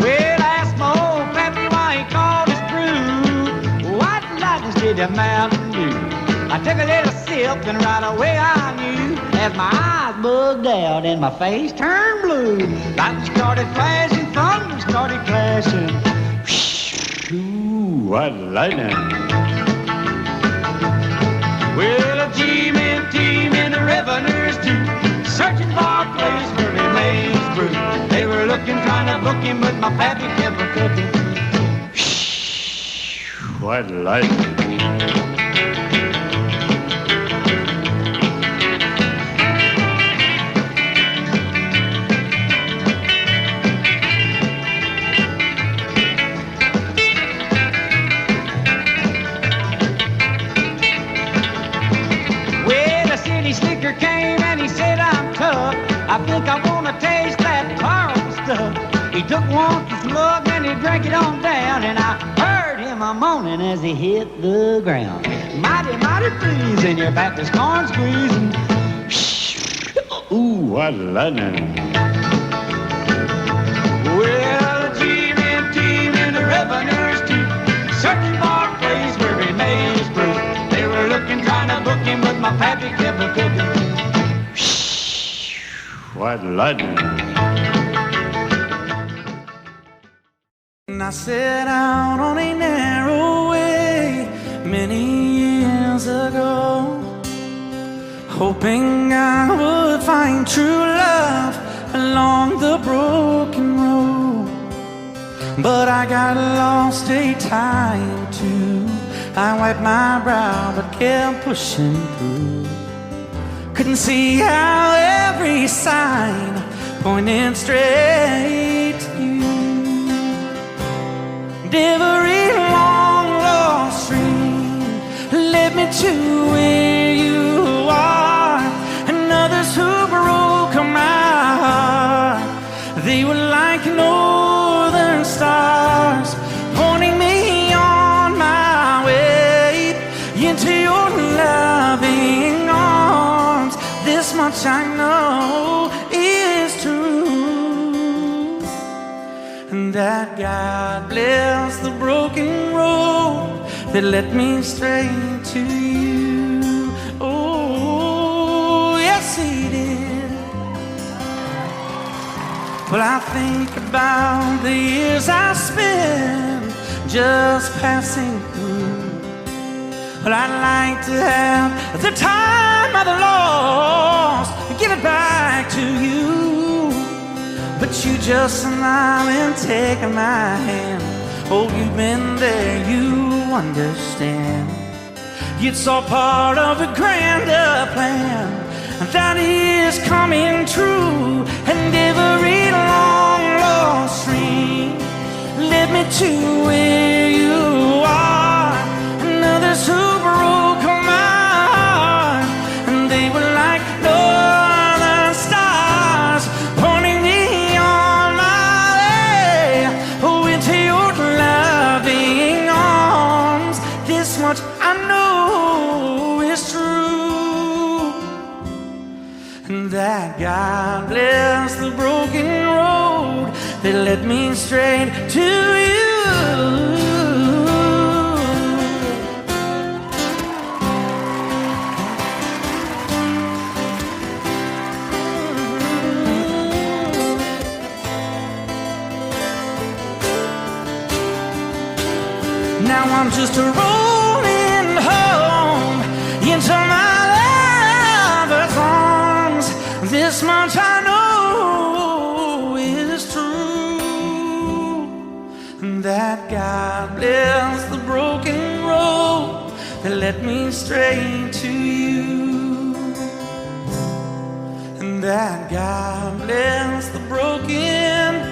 Well, I asked my old pappy why he called his brew White Lightning did the Mountain Dew. I took a little sip and right away I knew, as my eyes bugged out and my face turned blue. Lightning started flashing, thunder started clashing. Shh, ooh, white lightning. Well, a team in the revenues too, searching for a place where he made his brew. They were looking, trying to book him, but my pappy kept a cooking. Shh, white lightning. I think I wanna taste that powerful stuff. He took one slug and he drank it on down, and I heard him a moaning as he hit the ground. Mighty, mighty pleasing, your Baptist corn squeezing. Shh, ooh, what lightning. Well, a team in the revenues too, searching for a place where he made his brew. They were looking, trying to book him, but my pappy kept a cooking. White lightning. And I set out on a narrow way many years ago, hoping I would find true love along the broken road. but I got lost a time too. I wiped my brow but kept pushing through. Couldn't see how every sign pointed straight to you. Every long lost dream led me to where you are, and others who broke my heart, they were like northern stars, pointing me on my way into your loving arms. This much I know is true, and that God bless the broken road that led me straight to you. Oh, yes, He did. Well, I think about the years I spent just passing through. Well, I'd like to have the time I've lost and give it back to you, but you just smile and take my hand. Oh, you've been there, you understand. It's all part of a grander plan that is coming true, and every long lost dream led me to where you are, and others who broke my heart, and they were like northern stars, pointing me on my way, oh, into your loving arms. This much I know is true, and that God bless the broken road that led me straight to you. Now I'm just rolling home into my lover's arms. This much I know is true, and that God bless the broken road that led me straight to you, and that God bless the broken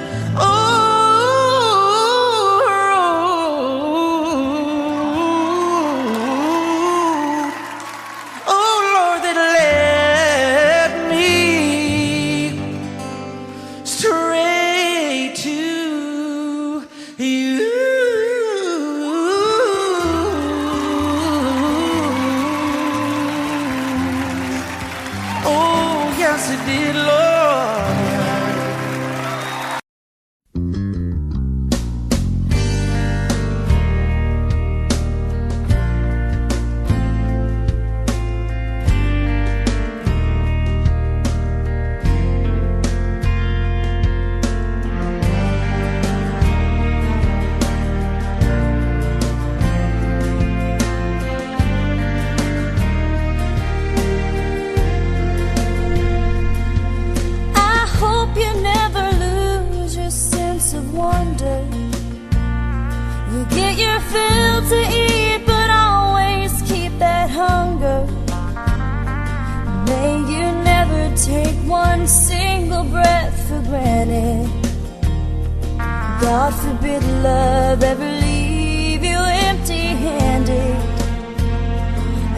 God forbid love ever leave you empty-handed.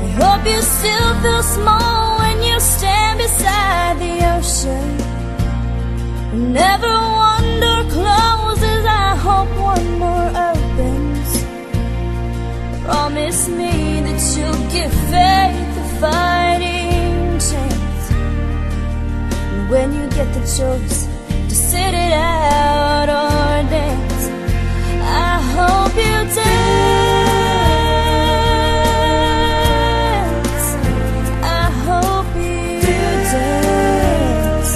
I hope you still feel small when you stand beside the ocean. Never one door closes, I hope one more opens. Promise me that you'll give faith a fighting chance. And when you get the choice to sit it out or dance, I hope you dance. I hope you dance.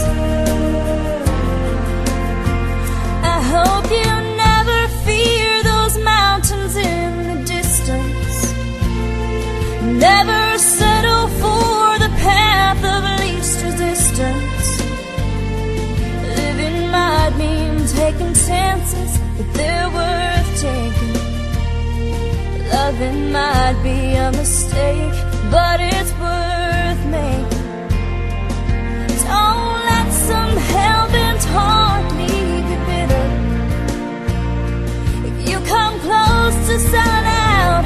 I hope you never fear those mountains in the distance. Never settle for the path of least resistance. Living might mean taking chances that they're worth taking. Loving might be a mistake, but it's worth making. Don't let some hell-bent heart leave you bitter. If you come close to selling out,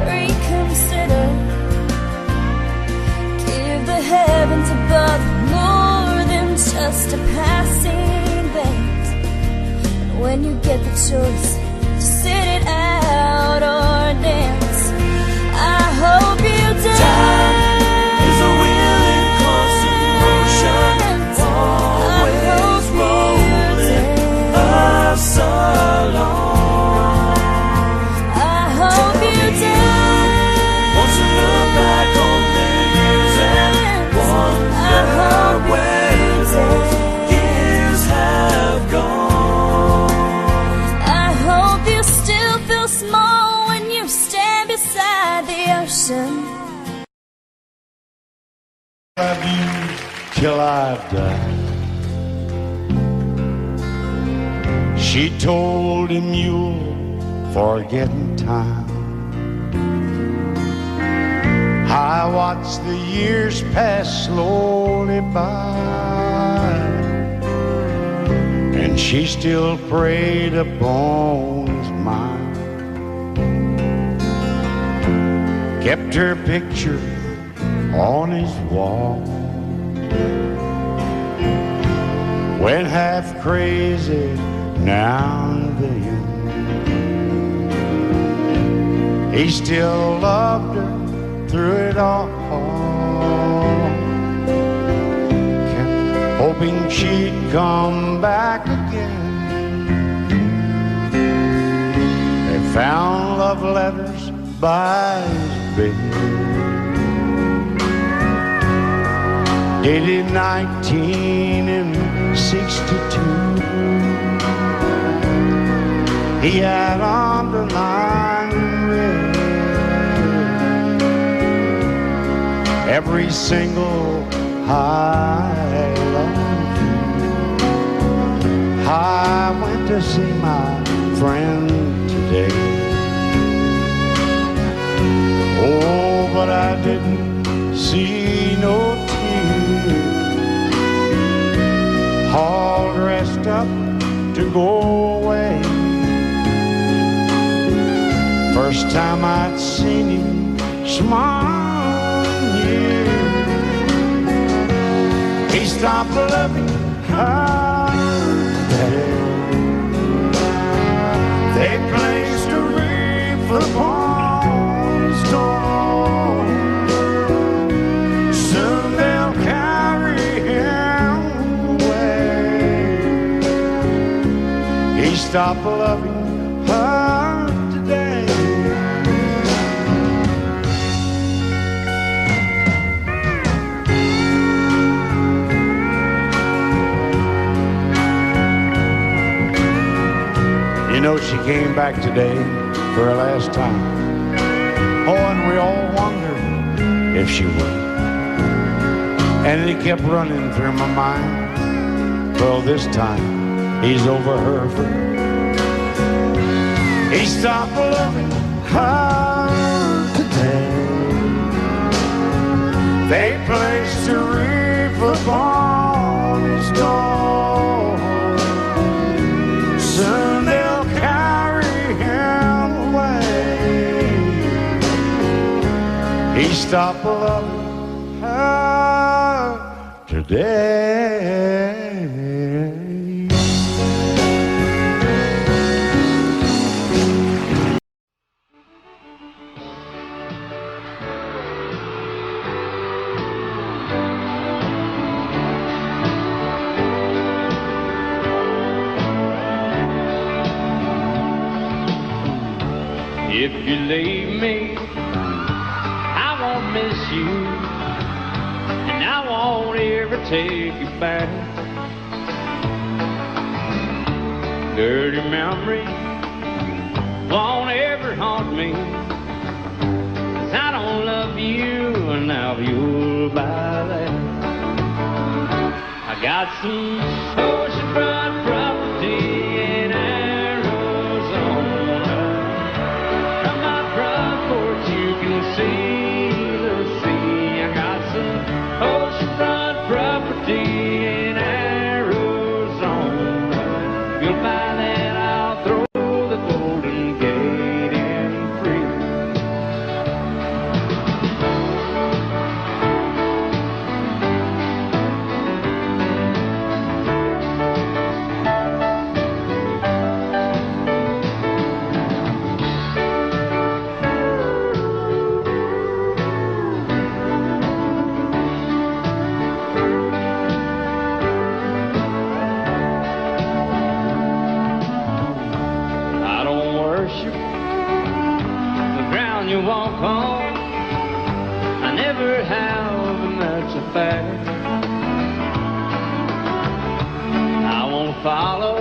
reconsider. Give the heavens above more than just a passing glance. And when you get the choice to sit it out or dance, I hope you dance. Time is a willing constant motion, always rolling us along. I hope you dance. Once you look back on the years and wonder where those years have gone. I hope you still feel small when you stand beside the ocean. Love you till I've died. She told him you'll forget in time. I watched the years pass slowly by, and she still preyed upon his mind. Kept her picture on his wall. Went half crazy now and then. He still loved her through it all. Kept hoping she'd come back again. They found love letters by his bed, dated 1962. He had underlined in red every single I love you. I went to see my friend today. Oh, but I didn't see no tears. All dressed up to go away. First time I'd seen him smile in years. He stopped loving her today. They placed a wreath upon his door. Soon they'll carry him away. He stopped loving her today. You know, she came back today for her last time. Oh, and we all wondered if she would. And it kept running through my mind. Well, this time, he's over her for good. He stopped loving her today. They placed a wreath upon his door. Soon they'll carry him away. He stopped loving her today. If you leave me, I won't miss you, and I won't ever take you back. Dirty memories won't ever haunt me, 'cause I don't love you, and now you'll buy that. I got some oceanfront property in Arizona. in Arizona. You'll find that I'll throw the Golden Gate in free. I don't worship the ground you walk on. I never have, and that's a fact. I won't follow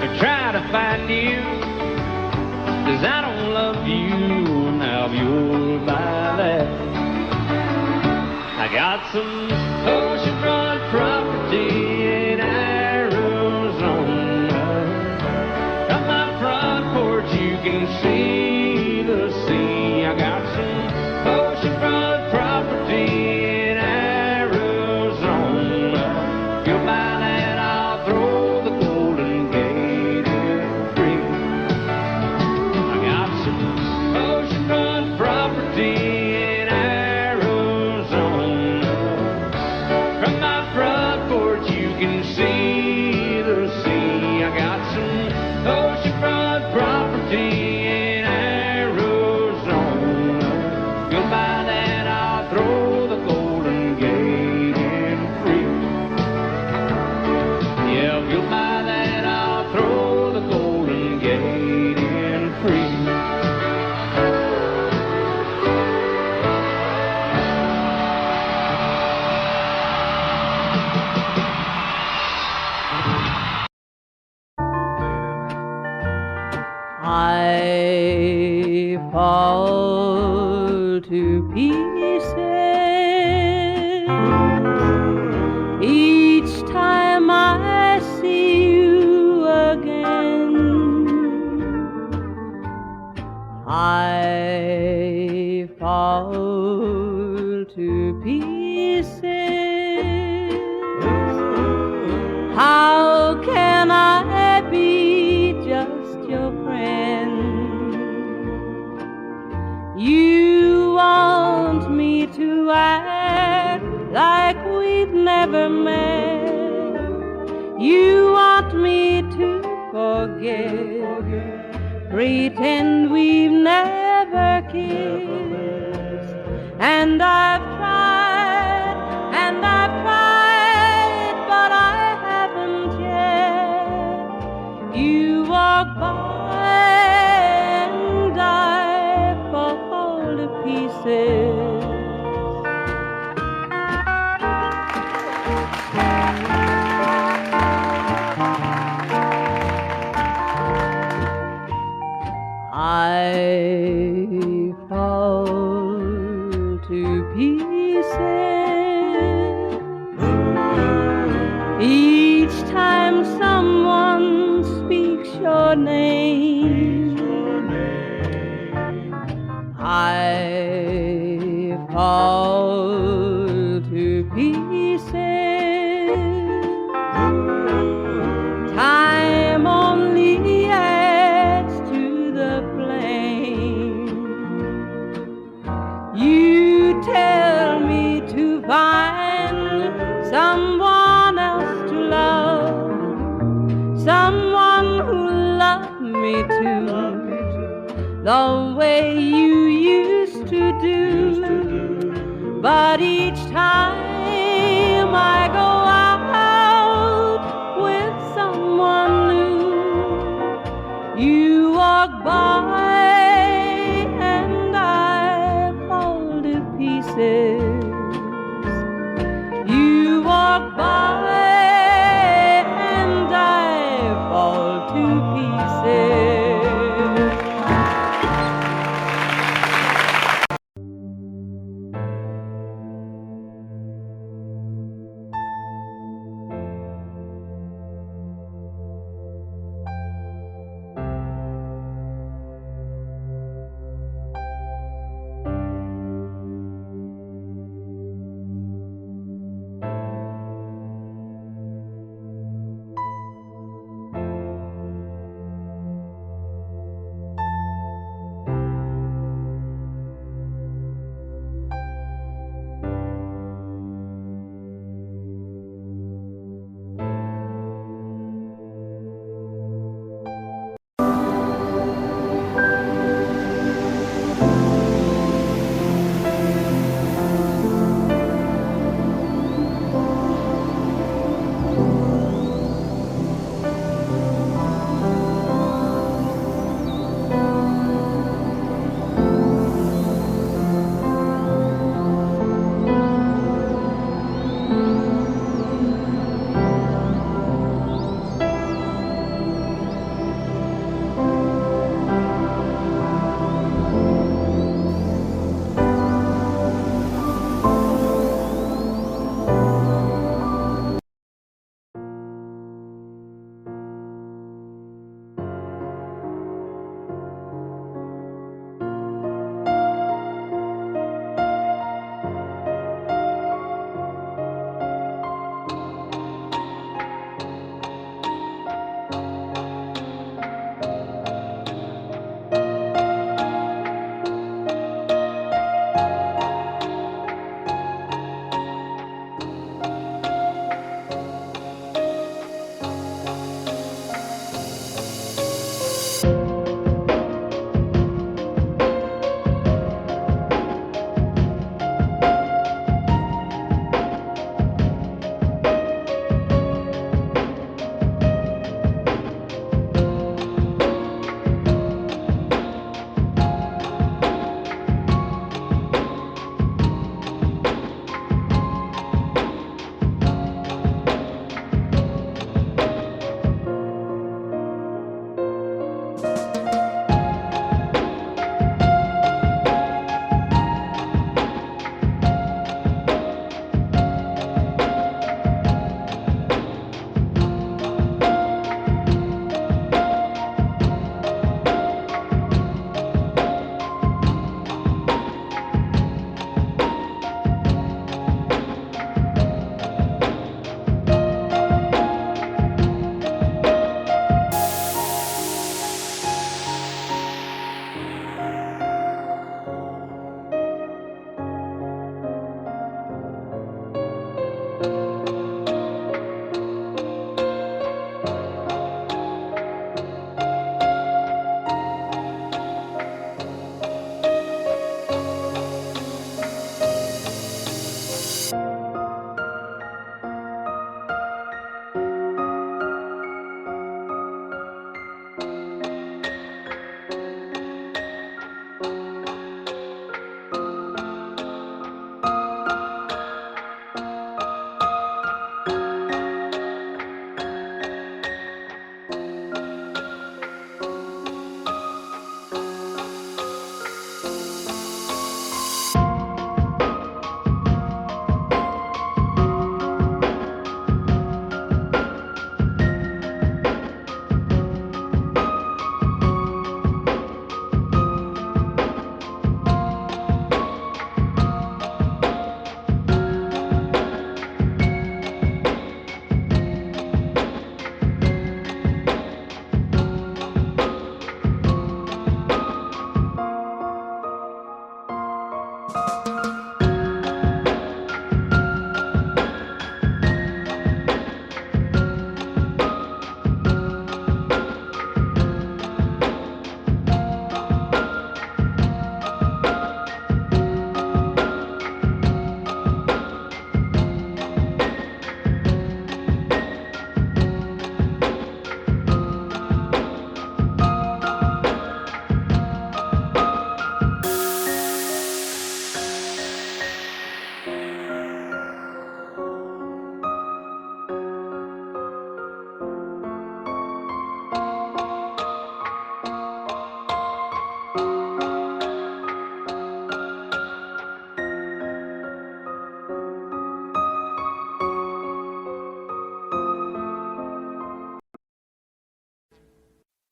or try to find you, 'cause I don't love you, now you'll buy that. I got some oceanfront property in Arizona. From my front porch you can see the sea. I got some oceanfront property in Arizona. If you'll buy that, I'll throw the Golden Gate in free. I got some oceanfront property in Arizona. From my front porch you can see the sea. I got some oceanfront property in Arizona. If you'll buy that, I'll throw the Golden Gate in free. Yeah, if you'll buy that, I'll throw the Golden Gate in free. I fall to pieces each time I see you again. I fall to pieces. How can I be just your friend? You want me to act like we've never met. You want me to forget, pretend we've never kissed. And I've tried, but I haven't yet. You walk by and I fall to pieces. I fall to pieces each time someone speaks your name. I fall to pieces. Time only adds to the flame. You tell me to find someone else to love, someone who loved me too, the way you used to do. But each time I go out with someone new, you walk by and I fall to pieces. You walk by and I fall to pieces.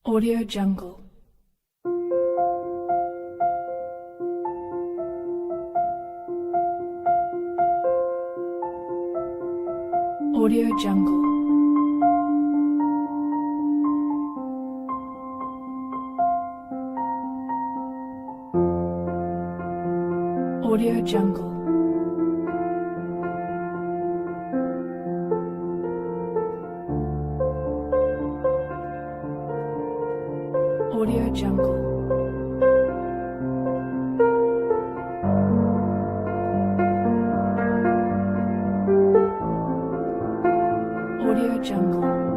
Audio Jungle. Audio Jungle. Audio Jungle. Audio Jungle. Audio Jungle.